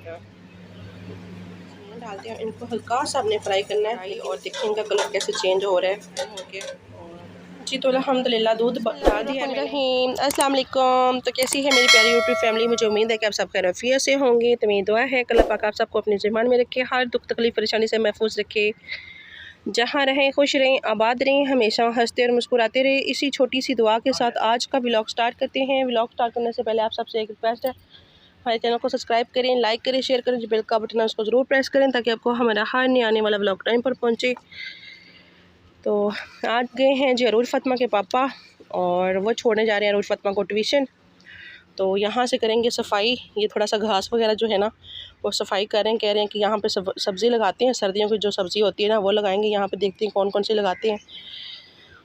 और डालते हैं इनको, हल्का सा हमने फ्राई करना है और देखिए इनका कलर कैसे चेंज हो रहा है। ओके जी, तो अल्हम्दुलिल्लाह दूध डाल दिया है मैंने। अस्सलाम वालेकुम। तो कैसी है मेरी प्यारी यूट्यूब फैमिली, मुझे उम्मीद है कि आप सब खैरियत से होंगे। तो मेरी दुआ है कि अल्लाह पाक आप सबको अपने ज़बान में रखे, हर दुख तकलीफ परेशानी से महफूज रखे, जहाँ रहें खुश रहें, आबाद रहें, हमेशा हंसते और मुस्कुराते रहें। इसी छोटी सी दुआ के साथ आज का व्लॉग स्टार्ट करते हैं। व्लॉग स्टार्ट करने से पहले आप सबसे एक रिक्वेस्ट है, हमारे चैनल को सब्सक्राइब करें, लाइक करें, शेयर करें, जो बेल का बटन है उसको ज़रूर प्रेस करें ताकि आपको हमारा हर नया आने वाला व्लॉग टाइम पर पहुँचे। तो आज गए हैं जी अरूज फ़ातिमा के पापा और वो छोड़ने जा रहे हैं अरूज फ़ातिमा को ट्यूशन। तो यहाँ से करेंगे सफाई, ये थोड़ा सा घास वगैरह जो है ना वो सफाई करें। कह रहे हैं कि यहाँ पे सब्ज़ी लगाते हैं, सर्दियों की जो सब्ज़ी होती है ना वो लगाएंगे यहाँ पे, देखते हैं कौन कौन सी लगाते हैं।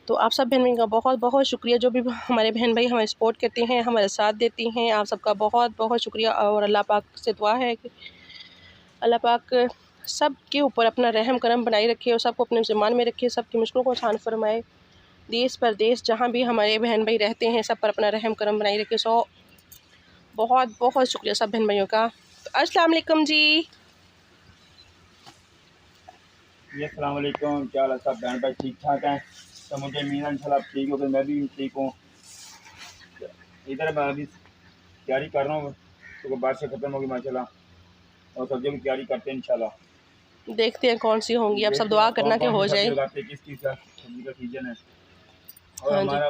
तो आप सब बहन भाई का बहुत बहुत शुक्रिया, जो भी हमारे बहन भाई हमें सपोर्ट करते हैं, हमारे साथ देती हैं, आप सबका बहुत बहुत शुक्रिया। और अल्लाह पाक से दुआ है कि अल्लाह पाक सब के ऊपर अपना रहम करम बनाए रखे और सबको अपने ज़मान में रखे, सबकी मुश्किलों को आसान फरमाए। देश परदेश जहाँ भी हमारे बहन भाई रहते हैं सब पर अपना रहम करम बनाए रखे। सो बहुत बहुत शुक्रिया सब बहन भाइयों का। तो अस्सलाम वालेकुम जी। अस्सलाम वालेकुम, क्या हाल है सब बहन भाई, ठीक ठाक हैं? तो मुझे उम्मीद है इंशाल्लाह आप ठीक हो, तो मैं भी ठीक हूँ। इधर मैं अभी तैयारी कर रहा हूँ, तो बारिश ख़त्म होगी माशाल्लाह, और सब्जियों की तैयारी करते हैं इंशाल्लाह। देखते हैं कौन सी होंगी, अब सब दुआ करना कि हो जाए। लगाते हैं, किस सब्जी का सीजन है। और हाँ हमारा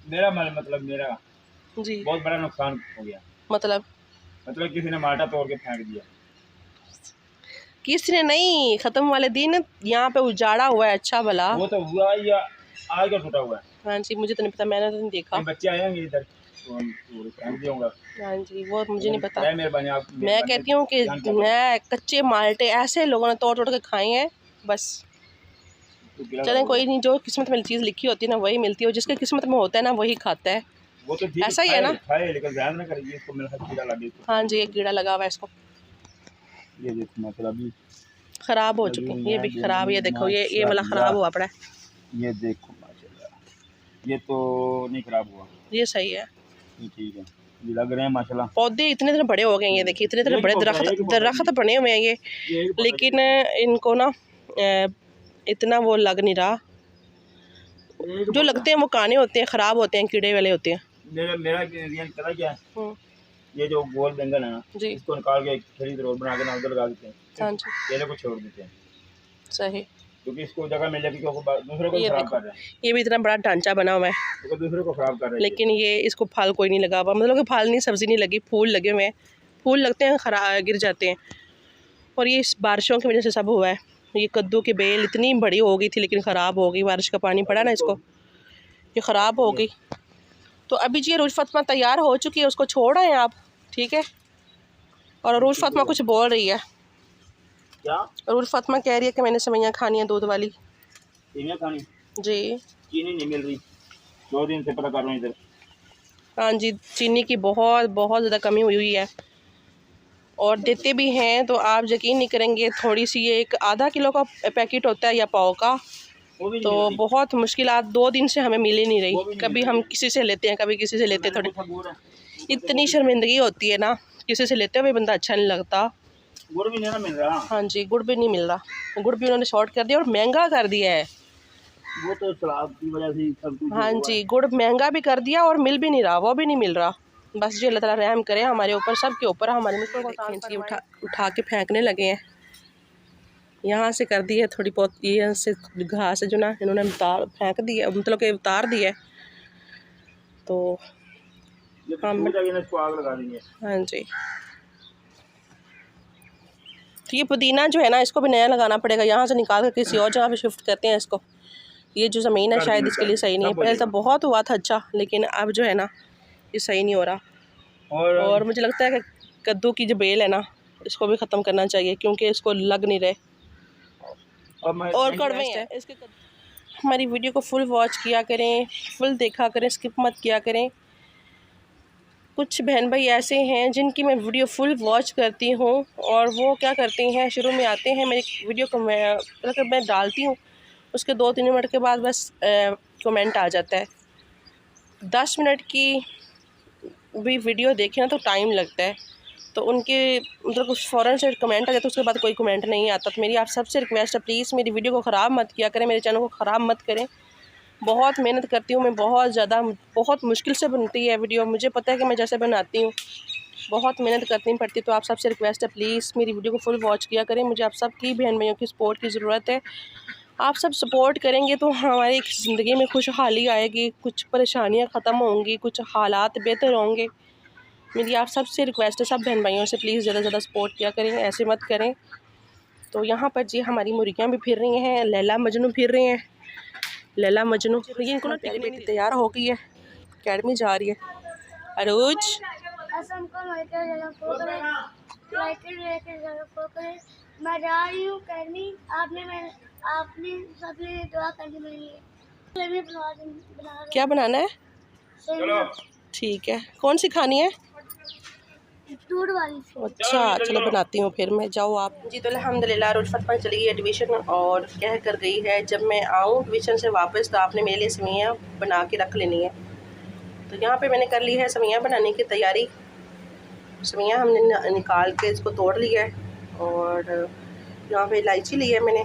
मेरा जी बहुत बड़ा नुकसान हो गया। मतलब किसी ने माल्टा तोड़ के फेंक दिया। किसी ने नहीं, ख़त्म वाले दिन यहाँ पे उजाड़ा हुआ है अच्छा भला। वो तो हुआ या आज का टूटा हुआ है। हाँ जी, मुझे तो नहीं पता, मैंने तो नहीं देखा। बच्चे आए होंगे इधर तो फेंक दिया होगा। हाँ जी, वो मुझे नहीं पता। मेहरबानी, मैं कहती हूँ कि मैं कच्चे माल्टे ऐसे लोगों ने तोड़ तोड़ के खाए हैं बस। चलें कोई नहीं, जो किस्मत में चीज़ लिखी होती है ना वही मिलती है, और जिसके किस्मत में होता है ना वही खाता है। वो तो ऐसा ही है ना। लेकिन ध्यान ना करिए, इसको कीड़ा लगे। हाँ जी, एक कीड़ा लगा हुआ है इसको। ये देखो मतलब ख़राब हो चुके हैं, ये भी ख़राब, ये देखो ये वाला ख़राब हुआ पड़ा है। ये देखो माशाल्लाह, ये तो नहीं ख़राब हुआ, ये सही है, ठीक है, ये लग रहे हैं माशाल्लाह। पौधे इतने इतने बड़े हो गए हैं, ये देखिए इतने इतने बड़े दरख्त बने हुए हैं ये, लेकिन इनको ना इतना वो लग नहीं रहा। जो लगते हैं वो काने होते हैं, ख़राब होते हैं, कीड़े वाले होते हैं। मेरा पता क्या है, ये जो गोल बैंगन है ना जी, इसको निकाल के खड़ी रोल बना के ना उधर लगा देते हैं। हाँ जी, केले को छोड़ देते हैं। सही, क्योंकि इसको जगह मिल जाएगी, दूसरे को खराब कर रहे हैं। ये भी इतना बड़ा ढांचा बना हुआ है, तो दूसरे को खराब कर रहे हैं। लेकिन ये इसको फल कोई नहीं लगा हुआ, मतलब कि फल नहीं, सब्ज़ी नहीं लगी, फूल लगे हुए हैं। फूल लगते हैं खराब गिर जाते हैं, और ये इस बारिशों की वजह से सब हुआ है। ये कद्दू की बेल इतनी बड़ी हो गई थी लेकिन ख़राब हो गई, बारिश का पानी पड़ा ना इसको, ये ख़राब हो गई। तो अभी जी अरूज फ़ातिमा तैयार हो चुकी है, उसको छोड़ आए आप, ठीक है। और अरूज फ़ातिमा कुछ बोल रही है। क्या? अरूज फ़ातिमा कह रही है कि मैंने सेवइयां खानी है दूध वाली। सेवइयां खानी जी, चीनी नहीं मिल रही, 2 दिन से पता कर रहा हूँ इधर। हाँ जी, चीनी की बहुत बहुत ज़्यादा कमी हुई है, और देते भी हैं तो आप यकीन नहीं करेंगे, थोड़ी सी, ये एक आधा किलो का पैकेट होता है या पाव का, तो बहुत मुश्किलात 2 दिन से हमें मिल ही नहीं रही। कभी हम किसी से लेते हैं, कभी किसी से लेते हैं, थोड़ी इतनी शर्मिंदगी होती है ना, किसी से लेते हुए बंदा अच्छा नहीं लगता। गुड़ भी नहीं मिल रहा। हाँ जी, गुड़ भी नहीं मिल रहा, गुड़ भी उन्होंने शॉर्ट कर दिया और महंगा कर दिया है। वो तो सलाद की वजह से सब कुछ। हाँ जी, गुड़ महंगा भी कर दिया और मिल भी नहीं रहा, वो भी नहीं मिल रहा। बस जी अल्लाह ताला रहम करे हमारे ऊपर, सब के ऊपर, हमारे मुश्किल को उठा के फेंकने लगे हैं। यहाँ से कर दी है थोड़ी बहुत, ये से घास जो ना इन्होंने फेंक दी है, मतलब कि उतार दिया है। तो हम इसको आग लगा देंगे। हाँ जी, तो ये पुदीना जो है ना इसको भी नया लगाना पड़ेगा, यहाँ से निकाल कर किसी और जगह पे शिफ्ट करते हैं इसको। ये जो ज़मीन है शायद इसके लिए सही नहीं है, पहले तो बहुत हुआ था अच्छा, लेकिन अब जो है ना ये सही नहीं हो रहा। और मुझे लगता है कि कद्दू की जो बेल है ना इसको भी ख़त्म करना चाहिए, क्योंकि इसको लग नहीं रहे और कड़वे हैं इसके। हमारी वीडियो को फुल वॉच किया करें, फुल देखा करें, स्किप मत किया करें। कुछ बहन भाई ऐसे हैं जिनकी मैं वीडियो फुल वॉच करती हूँ और वो क्या करते हैं, शुरू में आते हैं मेरी वीडियो को, मैं डालती हूँ, उसके 2-3 मिनट के बाद बस कमेंट आ जाता है। 10 मिनट की भी वीडियो देखें ना तो टाइम लगता है, तो उनके मतलब कुछ फ़ौरन से कमेंट आ जाता है, उसके बाद कोई कमेंट नहीं आता। तो मेरी आप सबसे रिक्वेस्ट है, प्लीज़ मेरी वीडियो को ख़राब मत किया करें, मेरे चैनल को ख़राब मत करें। बहुत मेहनत करती हूँ मैं, बहुत ज़्यादा, बहुत मुश्किल से बनती है वीडियो। मुझे पता है कि मैं जैसे बनाती हूँ बहुत मेहनत करनी पड़ती। तो आप सबसे रिक्वेस्ट है, प्लीज़ मेरी वीडियो को फुल वॉच किया करें। मुझे आप सब की बहन भाइयों की सपोर्ट की ज़रूरत है। आप सब सपोर्ट करेंगे तो हमारी ज़िंदगी में खुशहाली आएगी, कुछ परेशानियाँ ख़त्म होंगी, कुछ हालात बेहतर होंगे। मेरी आप सबसे रिक्वेस्ट है, सब बहन भाइयों से प्लीज़ ज़्यादा से ज़्यादा सपोर्ट किया करें, ऐसे मत करें। तो यहाँ पर जी हमारी मुर्गियाँ भी फिर रही हैं, लैला मजनू फिर रहे हैं। लैला मजनू ये इनको ना प्यारी बेटी तैयार हो गई है, अकेडमी जा रही है। अरूज मैं जा रही हूँ अकेडमी। आपने सबने दुआ करनी मेरे लिए। बना क्या बनाना है? चलो ठीक है, कौन सी खानी है? दूध वाली। अच्छा चलो बनाती हूँ फिर मैं, जाओ आप जी। तो अल्हम्दुलिल्लाह रुफ़त पर चली गई है ट्यूशन और कह कर गई है जब मैं आऊँ ट्यूशन से वापस तो आपने मेरे लिए सेवइयाँ बना के रख लेनी है। तो यहाँ पे मैंने कर ली है सेवइयाँ बनाने की तैयारी। सेवइयाँ हमने निकाल के इसको तोड़ लिया है और यहाँ पे इलायची ली है मैंने,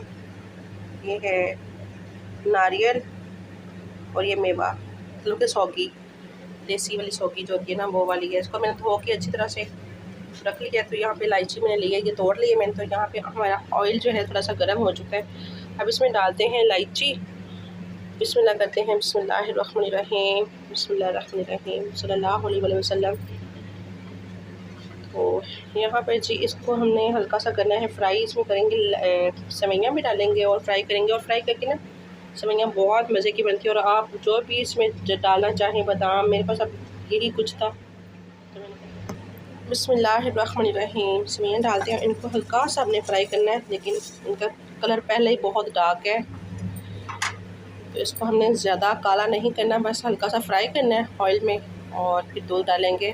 ये है नारियल और ये मेवा मतलब कि सौगी, देसी वाली सौगी जो होती है ना वो वाली है। इसको मैंने धो के अच्छी तरह से रख लिया। तो यहाँ पे इलायची मैंने ली है, ये तोड़ ली है मैंने। तो यहाँ पे हमारा ऑयल जो है थोड़ा सा गर्म हो चुका है। अब इसमें डालते हैं इलायची। बिस्मिल्लाह करते हैं, बिस्मिल्लाहिर्रहमानिर्रहीम, बिस्मिल्लाहिर्रहमानिर्रहीम, सल्लल्लाहु अलैहि वसल्लम। तो यहाँ पर जी इसको हमने हल्का सा करना है फ्राई। इसमें करेंगे सेवइयाँ भी डालेंगे और फ्राई करेंगे, और फ्राई करके ना सेवइयाँ बहुत मज़े की बनती है। और आप जो भी इसमें डालना चाहें, बादाम, मेरे पास अब यही कुछ था। बिस्मिल्लाहिर्रहमानिर्रहीम, सेवइयाँ डालते हैं, इनको हल्का सा हमने फ्राई करना है, लेकिन इनका कलर पहले ही बहुत डार्क है तो इसको हमने ज़्यादा काला नहीं करना, बस हल्का सा फ्राई करना है ऑयल में और फिर दूध डालेंगे।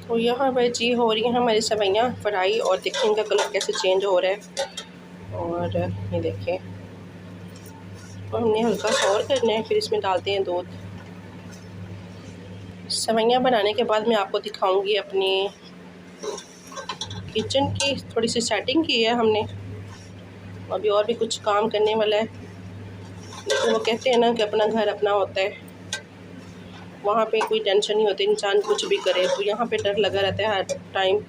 तो यहाँ पर जी हो रही हैं हमारी सेवइयाँ फ्राई और देखिए इनका कलर कैसे चेंज हो रहा है। और ये देखें, तो हमने हल्का सा और करना है, फिर इसमें डालते हैं दूध। सेवइयाँ बनाने के बाद मैं आपको दिखाऊंगी अपनी किचन की थोड़ी सी सेटिंग की है हमने, अभी और भी कुछ काम करने वाला है। लेकिन वो कहते हैं ना कि अपना घर अपना होता है, वहाँ पे कोई टेंशन नहीं होती, इंसान कुछ भी करे। तो यहाँ पे डर लगा रहता है हर टाइम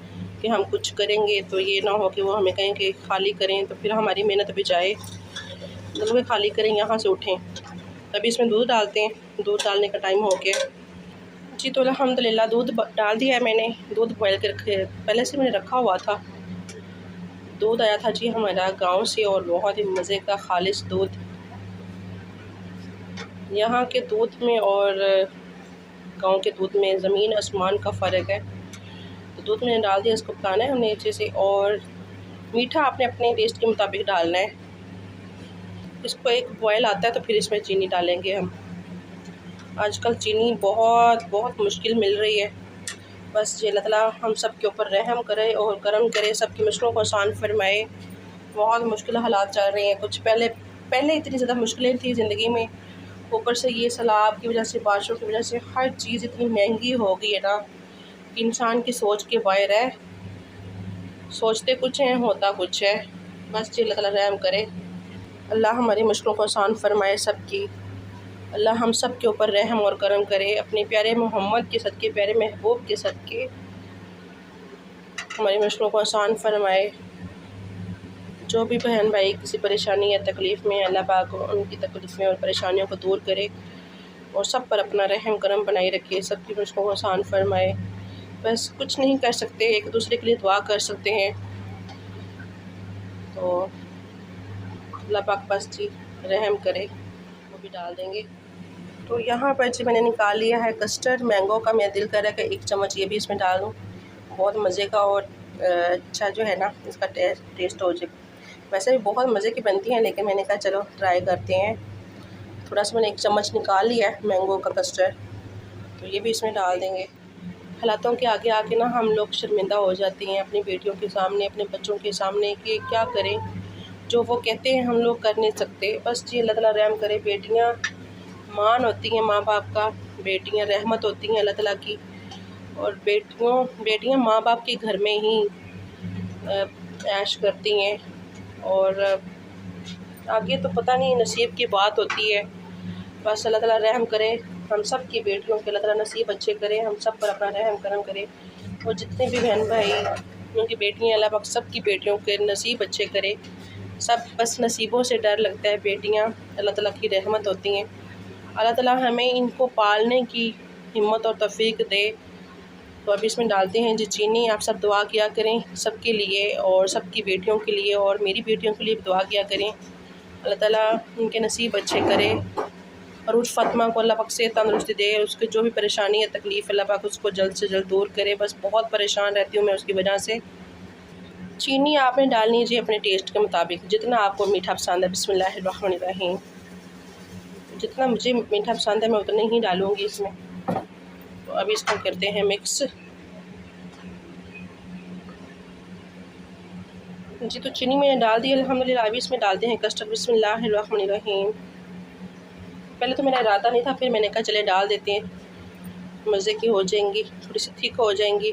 कि हम कुछ करेंगे तो ये ना हो कि वो हमें कहें कि खाली करें, तो फिर हमारी मेहनत भी जाए। मतलब खाली करें, यहाँ से उठें। तभी इसमें दूध डालते हैं, दूध डालने का टाइम हो गया जी। तो अल्हम्दुलिल्लाह दूध डाल दिया है मैंने। दूध बॉयल कर पहले से मैंने रखा हुआ था। दूध आया था जी हमारा गांव से और बहुत ही मज़े का खालिश दूध। यहाँ के दूध में और गांव के दूध में ज़मीन आसमान का फ़र्क है। तो दूध मैंने डाल दिया, इसको पकाना है हमने अच्छे से। और मीठा आपने अपने टेस्ट के मुताबिक डालना है। इसको एक बॉयल आता है तो फिर इसमें चीनी डालेंगे हम। आजकल चीनी बहुत बहुत मुश्किल मिल रही है। बस ये अल्लाह ताला हम सब के ऊपर रहम करे और करम करे, सबकी मुश्किलों को आसान फरमाए। बहुत मुश्किल हालात चल रहे हैं। कुछ पहले इतनी ज़्यादा मुश्किलें थी ज़िंदगी में, ऊपर से ये सैलाब की वजह से, बारिशों की वजह से हर चीज़ इतनी महंगी हो गई है ना कि इंसान की सोच के बाहर है। सोचते कुछ हैं, होता कुछ है। बस ये अल्लाह ताला रहम करे, अल्लाह हमारी मुश्किलों को आसान फरमाए सबकी। अल्लाह हम सब के ऊपर रहम और करम करे। अपने प्यारे मोहम्मद के सदके, प्यारे महबूब के सदके हमारी मुश्किलों को आसान फरमाए। जो भी बहन भाई किसी परेशानी या तकलीफ़ में, अल्लाह पाक उनकी तकलीफ़ें और परेशानियों को दूर करे और सब पर अपना रहम करम बनाए रखे, सबकी मुश्किलों को आसान फरमाए। बस कुछ नहीं कर सकते, एक दूसरे के लिए दुआ कर सकते हैं। तो अल्लाह पाक बस जी रहम करे, वो भी डाल देंगे। तो यहाँ पर जी मैंने निकाल लिया है कस्टर्ड मैंगो का। मेरा दिल कर रहा है कि 1 चम्मच ये भी इसमें डाल दूँ, बहुत मज़े का और अच्छा जो है ना इसका टेस्ट हो जाए। वैसे भी बहुत मज़े की बनती हैं, लेकिन मैंने कहा चलो ट्राई करते हैं। थोड़ा सा मैंने 1 चम्मच निकाल लिया है मैंगो का कस्टर्ड, तो ये भी इसमें डाल देंगे। हालातों के आगे आके ना हम लोग शर्मिंदा हो जाती हैं अपनी बेटियों के सामने, अपने बच्चों के सामने कि क्या करें, जो वो कहते हैं हम लोग कर नहीं सकते। बस जी अल्लाह ताला रहम करे। बेटियाँ मान होती हैं माँ बाप का, बेटियाँ रहमत होती हैं अल्लाह ताला की। और बेटियां माँ बाप के घर में ही ऐश करती हैं, और आगे तो पता नहीं, नसीब की बात होती है। बस अल्लाह ताला रहम करे हम सब की बेटियों के, अल्लाह ताला नसीब अच्छे करे, हम सब पर अपना रहम करम करे। और जितने भी बहन भाई उनकी बेटियां, अल्लाह पाक सब की बेटियों के नसीब अच्छे करे। सब बस नसीबों से डर लगता है, बेटियां अल्लाह ताला की रहमत होती हैं। अल्लाह ताला हमें इनको पालने की हिम्मत और तौफीक दे। तो अभी इसमें डालते हैं जी चीनी। आप सब दुआ किया करें सब के लिए, और सब की बेटियों के लिए, और मेरी बेटियों के लिए भी दुआ किया करें। अल्लाह ताला उनके नसीब अच्छे करे, और उस फ़ातिमा को अल्लाह पाक से तंदुरुस्ती दे, उसकी जो भी परेशानी है तकलीफ़ अल्लाह पाक उसको जल्द से जल्द दूर करे। बस बहुत परेशान रहती हूँ मैं उसकी वजह से। चीनी आपने डालनी है अपने टेस्ट के मुताबिक, जितना आपको मीठा पसंद है। बिस्मिल्लाहिर्रहमानिर्रहीम। जितना मुझे मीठा पसंद है मैं उतना ही डालूँगी इसमें। तो अभी इसको करते हैं मिक्स जी। तो चीनी मैंने डाल दी अल्हम्दुलिल्लाह। अभी इसमें डालते हैं कस्टर्ड। बिस्मिल्लाहिर्रहमानिर्रहीम। पहले तो मेरा इरादा नहीं था, फिर मैंने कहा चले डाल देते हैं, मज़े की हो जाएंगी, थोड़ी सी थिक हो जाएंगी।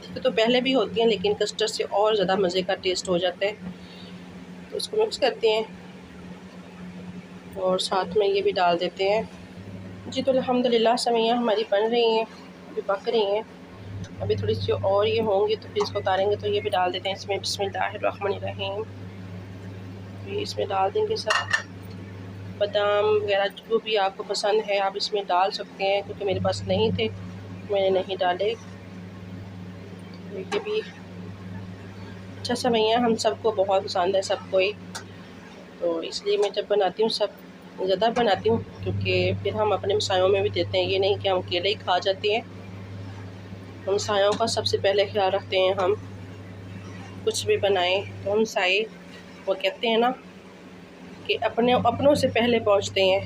थिक तो पहले भी होती हैं, लेकिन कस्टर्ड से और ज़्यादा मज़े का टेस्ट हो जाता है। तो इसको मिक्स करते हैं और साथ में ये भी डाल देते हैं जी। तो अल्हम्दुलिल्लाह सेवइयाँ हमारी बन रही हैं, अभी पक रही हैं। अभी थोड़ी सी और ये होंगी तो फिर इसको उतारेंगे। तो ये भी डाल देते हैं इसमें। बिस्मिल्लाहिर्रहमानिर्रहीम। इसमें डाल देंगे सब बादाम वगैरह जो भी आपको पसंद है आप इसमें डाल सकते हैं, क्योंकि मेरे पास नहीं थे मैंने नहीं डाले। ये भी अच्छा सेवइयाँ हम सबको बहुत पसंद है, सबको ही। तो इसलिए मैं जब बनाती हूँ सब ज़्यादा बनाती हूँ, क्योंकि फिर हम अपने हमसायों में भी देते हैं। ये नहीं कि हम अकेले ही खा जाते हैं, हमसायों का सबसे पहले ख्याल रखते हैं हम। कुछ भी बनाएं तो हमसाए वो कहते हैं ना कि अपनों से पहले पहुंचते हैं।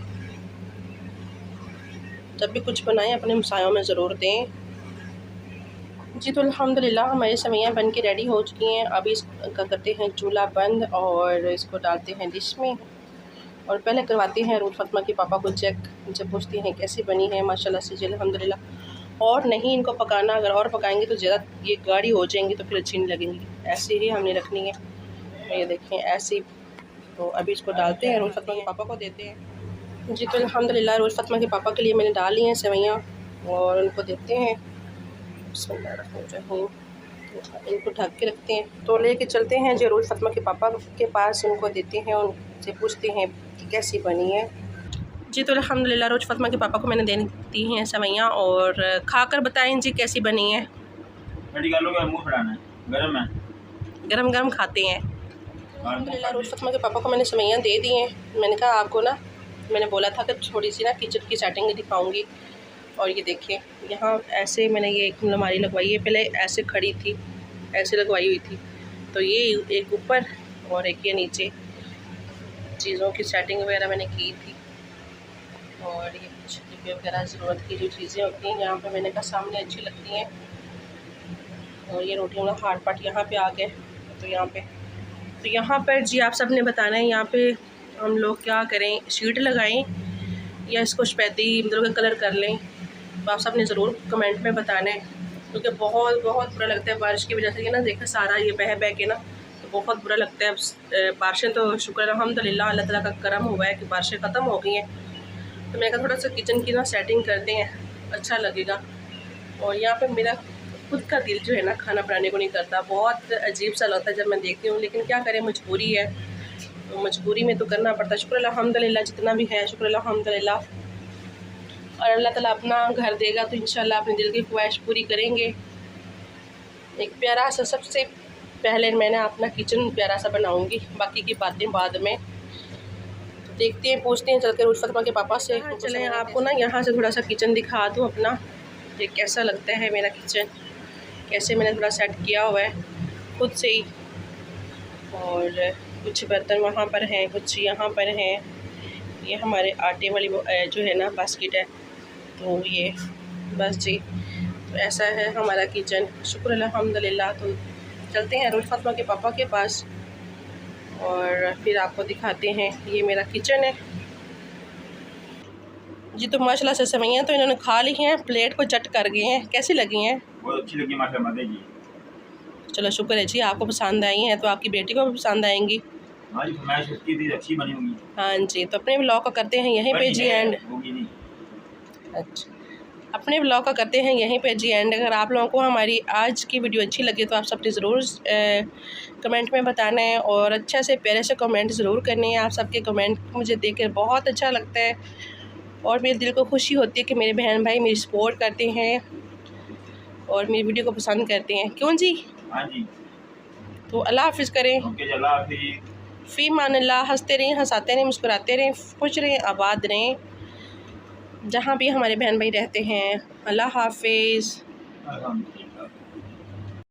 जब भी कुछ बनाएं अपने हमसायों में ज़रूर दें जी। तो अल्हम्दुलिल्लाह हमारी सेवइयाँ बन के रेडी हो चुकी हैं। अभी इसका करते हैं चूल्हा बंद और इसको डालते हैं डिश में, और पहले करवाते हैं रूल फ़ातिमा के पापा को चेक। जब पूछती हैं कैसी बनी है, माशाल्लाह से जी अल्हम्दुलिल्लाह। और नहीं इनको पकाना, अगर और पकाएंगे तो ज़्यादा ये गाढ़ी हो जाएंगी तो फिर अच्छी नहीं लगेंगी। ऐसे ही हमने रखनी है, ये देखें ऐसे। तो अभी इसको डालते हैं, रूल फ़ातिमा के पापा को देते हैं जी। तो अल्हम्दुलिल्लाह रूल फ़ातिमा के पापा के लिए मैंने डाल ली हैं सेवइयाँ और उनको देते हैं। इनको ढक के रखते हैं। तो लेके चलते हैं जी रूल फ़ातिमा के पापा के पास, उनको देते हैं, उनसे पूछते हैं कि कैसी बनी है जी। तो अल्हम्दुलिल्लाह रोज़ फ़ातिमा के पापा को मैंने दे दी हैं सेवइयाँ, और खाकर बताएं जी कैसी बनी है। गरम गरम खाते हैं। अल्हम्दुलिल्लाह रोज़ फ़ातिमा के पापा को मैंने सेवइयाँ दे दी हैं। मैंने कहा आपको ना, मैंने बोला था कि थोड़ी सी ना किचन की सेटिंग दिखाऊंगी। और ये देखिए यहाँ ऐसे मैंने ये एक अलमारी लगवाई है, पहले ऐसे खड़ी थी, ऐसे लगवाई हुई थी। तो ये एक ऊपर और एक ये नीचे चीज़ों की सेटिंग वगैरह मैंने की थी। और ये कुछ डिब्बे वगैरह ज़रूरत की जो चीज़ें होती हैं यहाँ पे मैंने कहा सामने अच्छी लगती हैं। और ये रोटियों का हार्ड पार्ट यहाँ पे आ गए। तो यहाँ पर जी आप सब ने बताना है यहाँ पे हम लोग क्या करें, शीट लगाएं या इसको सफ़ेदी मतलब के कलर कर लें। तो आप सब ने ज़रूर कमेंट में बताना है, क्योंकि बहुत बुरा लगता है बारिश की वजह से। ये ना देखा सारा ये बह के ना, तो बहुत बुरा लगता है। बारिशें तो शुक्र अल्हम्दुलिल्लाह अल्लाह ताला का करम हुआ है कि बारिशें ख़त्म हो गई हैं। तो मैंने कहा थोड़ा सा किचन की ना सेटिंग करते हैं, अच्छा लगेगा। और यहाँ पे मेरा खुद का दिल जो है ना खाना बनाने को नहीं करता, बहुत अजीब सा लगता है जब मैं देखती हूँ, लेकिन क्या करें मजबूरी है, तो मजबूरी में तो करना पड़ता है। शुक्र अल्हम्दुलिल्लाह जितना भी है, शुक्र अल्हम्दुलिल्लाह। और अल्लाह ताला अपना घर देगा तो इंशाल्लाह अपने दिल की ख्वाहिश पूरी करेंगे। एक प्यारा सा, सबसे पहले मैंने अपना किचन प्यारा सा बनाऊंगी, बाकी की बातें बाद में। तो देखते हैं, पूछते हैं चल के रूल फ़ातिमा के पापा से। चलें आपको ना यहाँ से थोड़ा सा किचन दिखा दूँ अपना, ये कैसा लगता है मेरा किचन, कैसे मैंने थोड़ा सेट किया हुआ है खुद से ही। और कुछ बर्तन वहाँ पर हैं, कुछ यहाँ पर हैं। ये हमारे आटे वाली जो है ना बास्केट है, तो ये बस जी। तो ऐसा है हमारा किचन, शुक्र अल्हम्दुलिल्लाह। तो चलते हैं रूल फ़ातिमा के पापा के पास और फिर आपको दिखाते हैं। ये मेरा किचन है। जी तो माशाल्लाह से सेवइयाँ तो इन्होंने खा ली हैं, प्लेट को चट कर गए हैं। कैसी लगी हैं? बहुत अच्छी लगी माशाल्लाह मज़े की। चलो शुक्र है जी, आपको पसंद आई हैं तो आपकी बेटी को भी पसंद आएंगी। हाँ जी, फरमाइश उसकी थी, अच्छी बनी होंगी। हाँ जी, तो अपने व्लॉग का करते हैं यहीं पे जी एंड। होगी नहीं। अच्छा, अपने व्लॉग का करते हैं यहीं पे जी एंड। अगर आप लोगों को हमारी आज की वीडियो अच्छी लगी तो आप सबने ज़रूर कमेंट में बताना है और अच्छे से प्यारे से कमेंट ज़रूर करने हैं। आप सबके कमेंट मुझे देखकर बहुत अच्छा लगता है और मेरे दिल को खुशी होती है कि मेरे बहन भाई मेरी सपोर्ट करते हैं और मेरी वीडियो को पसंद करते हैं। क्यों जी? हाँ जी, तो अल्लाह हाफिज़ करें। ओके, अल्लाह हाफिज़। फ़ी मान अल्लाह। हंसते रहें, हंसाते रहें, मुस्कुराते रहें, खुश रहें, आबाद रहें जहाँ भी हमारे बहन भाई रहते हैं। अल्लाह हाफिज़। अलहम्दुलिल्लाह।